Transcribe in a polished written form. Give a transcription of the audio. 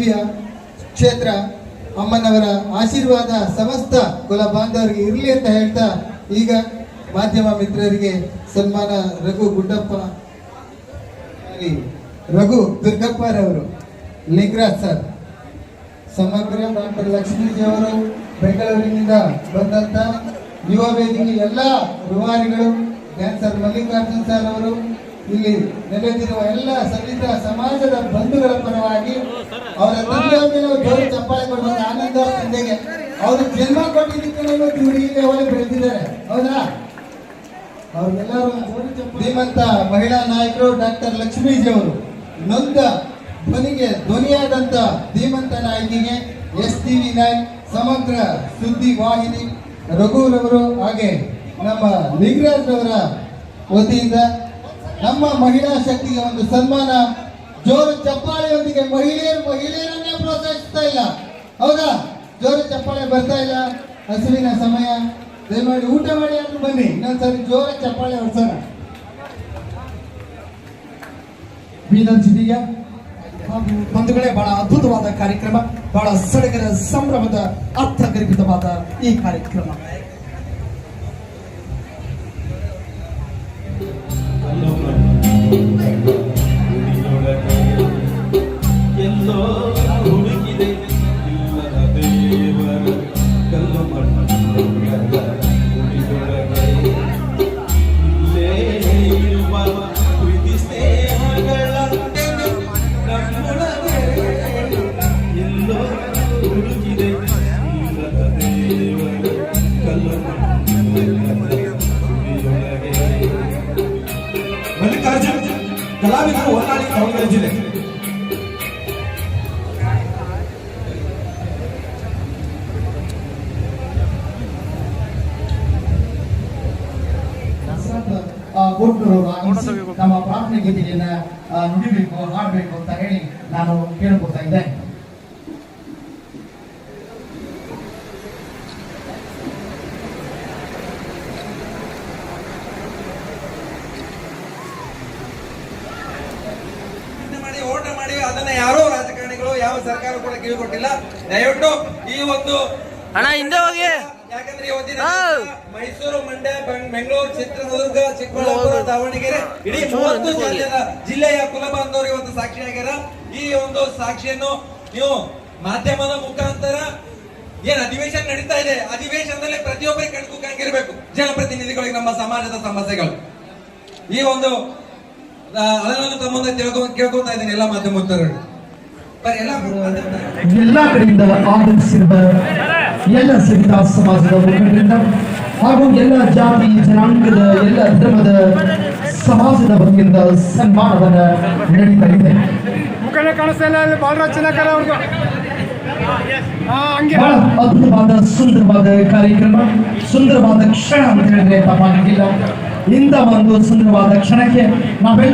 ದಿವ್ಯ ಕ್ಷೇತ್ರ ಅಮ್ಮನವರ ಆಶೀರ್ವಾದ ಸಮಸ್ತ ಕುಲ ಬಾಂಧವರಿಗೆ ಇರಲಿ ಅಂತ ಹೇಳ್ತಾ ಈಗ ಮಾಧ್ಯಮ ಮಿತ್ರರಿಗೆ ಸನ್ಮಾನ ರಘು ಗುಡ್ಡಪ್ಪ ರಘು ದುರ್ಗಪ್ಪರವರು ಲಿಂಗರಾಜ್ ಸರ್ ಸಮಗ್ರ ಡಾಕ್ಟರ್ ಲಕ್ಷ್ಮೀಜಿಯವರು ಬೆಂಗಳೂರಿನಿಂದ ಬಂದಂತ ಯುವ ವೇದಿಕೆ ಎಲ್ಲ ರೂವಾರಿಗಳು ಡ್ಯಾನ್ಸರ್ ಮಲ್ಲಿಕಾರ್ಜುನ್ ಸರ್ ಅವರು ಇಲ್ಲಿ ನೆಲೆದಿರುವ ಎಲ್ಲ ಸವಿತ ಸಮಾಜದ ಬಂಧುಗಳ ಪರವಾಗಿ ಅವರ ತಂದೆಯ ಮೇಲೆ ಜೋರು ಚಪ್ಪಾಳೆ ಕೊಡುವಾಗ ಆನಂದ ತಂದೆಗೆ ಅವರು ಜನ್ಮ ಕೊಟ್ಟಿದ್ದಕ್ಕೆ ಇವರು ಈ ಲೆವೆಲ್ ಬೆಳೆದಿದ್ದಾರೆ ಹೌದಾ ಅವ್ರಿಗೆಲ್ಲರೂ ಶ್ರೀಮಂತ ಮಹಿಳಾ ನಾಯಕರು ಡಾಕ್ಟರ್ ಲಕ್ಷ್ಮೀಜಿಯವರು ನೊಂದ ಧ್ವನಿಗೆ ಧ್ವನಿಯಾದಂತ ಧೀಮಂತ ನಾಯಕಿಗೆ STV9 ಸಮಗ್ರ ಸುದ್ದಿ ವಾಹಿನಿ ರಘುರವರು ಹಾಗೆ ನಮ್ಮ ಲಿಂಗರಾಜ್ ಅವರ ವತಿಯಿಂದ ನಮ್ಮ ಮಹಿಳಾ ಶಕ್ತಿಗೆ ಒಂದು ಸನ್ಮಾನ ಜೋರು ಚಪ್ಪಾಳೆಯೊಂದಿಗೆ ಮಹಿಳೆಯರನ್ನೇ ಪ್ರೋತ್ಸಾಹಿಸ್ತಾ ಇಲ್ಲ ಹೌದಾ ಜೋರು ಚಪ್ಪಾಳೆ ಬರ್ತಾ ಇಲ್ಲ ಹಸುವಿನ ಸಮಯ ದಯಮಾಡಿ ಊಟ ಮಾಡಿ ಆದ್ರೂ ಬನ್ನಿ ಇನ್ನೊಂದ್ಸರಿ ಜೋರ ಚಪ್ಪಾಳೆ ಹೊಡ್ಸೋಣ ಬೀದರ್ ಜಿಲ್ಲೆಯ ಹಾಗೂ ಬಂಧುಗಳೇ ಬಹಳ ಅದ್ಭುತವಾದ ಕಾರ್ಯಕ್ರಮ ಬಹಳ ಸಡಗರ ಸಂಭ್ರಮದ ಅರ್ಥಗರ್ಭಿತವಾದ ಈ ಕಾರ್ಯಕ್ರಮ ಎಲ್ಲೋ ಹುಡುಕಿದೆ ಇಲ್ಲದ ದೇವರ ಕಲ್ಲು ಮಣ್ಣೊಳಗೆ ಇಲ್ಲೇ ಇರುವ ಪ್ರೀತಿ ಸ್ನೇಹಗಳ ನಮ್ಮೊಳಗೆ ಎಲ್ಲೋ ಹುಡುಕಿದೆ ಇಲ್ಲದ ದೇವರ ಕಲ್ಲು ಮಣ್ಣೊಳಗೆ ಮಲ್ಲಿಕಾರ್ಜುನ್ ಕಲಾವಿದರು ಹೊನ್ನಾಳಿ ದಾವಣಗೆರೆ ಜಿಲ್ಲೆ ನಮ್ಮ ಪ್ರಾರ್ಥನೆ ಗೀತೆಯನ್ನ ನುಡಿಬೇಕು ಹಾಡಬೇಕು ಅಂತ ಹೇಳಿ ನಾನು ಕೇಳ್ಕೊತಾ ಇದ್ದೆ ಓಟ ಮಾಡಿ ಅದನ್ನ ಯಾರೋ ರಾಜಕಾರಣಿಗಳು ಯಾವ ಸರ್ಕಾರ ಕೂಡ ಕಿವಿಗೊಟ್ಟಿಲ್ಲ ದಯವಿಟ್ಟು ಈ ಒಂದು ಹಣ ಹಿಂದೆ ಹೋಗಿ ಯಾಕಂದ್ರೆ ಇವತ್ತಿನ ಮೈಸೂರು ಮಂಡ್ಯ ಬೆಂಗಳೂರು ಚಿತ್ರದುರ್ಗ ಚಿಕ್ಕಬಳ್ಳಾಪುರ ದಾವಣಗೆರೆ ಇಡೀ 30 ಜಿಲ್ಲೆಯ ಕುಲಬಾಂಧವರು ಇವತ್ತು ಸಾಕ್ಷಿಯಾಗ್ಯಾರ ಈ ಒಂದು ಸಾಕ್ಷಿಯನ್ನು ನೀವು ಮಾಧ್ಯಮದ ಮುಖಾಂತರ ಏನ್ ಅಧಿವೇಶನ ನಡೀತಾ ಇದೆ ಅಧಿವೇಶನದಲ್ಲಿ ಪ್ರತಿಯೊಬ್ಬರಿಗೆ ಕಣ್ಕು ಕಂಗಿರ್ಬೇಕು ಜನಪ್ರತಿನಿಧಿಗಳಿಗೆ ನಮ್ಮ ಸಮಾಜದ ಸಮಸ್ಯೆಗಳು ಈ ಒಂದು ಅದನ್ನು ತಮ್ಮ ಮುಂದೆ ಕೇಳ್ಕೊತಾ ಇದ್ದೀನಿ ಎಲ್ಲ ಮಾಧ್ಯಮ ಮಿತ್ರರು ಎಲ್ಲ ಕಡೆಯಿಂದ ಆಗಮಿಸಿರುವ ಎಲ್ಲ ಸವಿತಾ ಸಮಾಜದ ಮುಖಂಡರಿಂದ ಹಾಗೂ ಎಲ್ಲ ಜಾತಿ ಜನಾಂಗದ ಎಲ್ಲ ಧರ್ಮದ ಸಮಾಜದ ವತಿಯಿಂದ ಸನ್ಮಾನವನ್ನ ನಡೀತಾ ಇದೆ ಬಹಳ ಅದ್ಭುತವಾದ ಸುಂದರವಾದ ಕಾರ್ಯಕ್ರಮ ಸುಂದರವಾದ ಕ್ಷಣ ಅಂತ ಹೇಳಿದ್ರೆ ತಪ್ಪಾಗಿಲ್ಲ ಇಂಥ ಒಂದು ಸುಂದರವಾದ ಕ್ಷಣಕ್ಕೆ ನಾವೆಲ್ಲ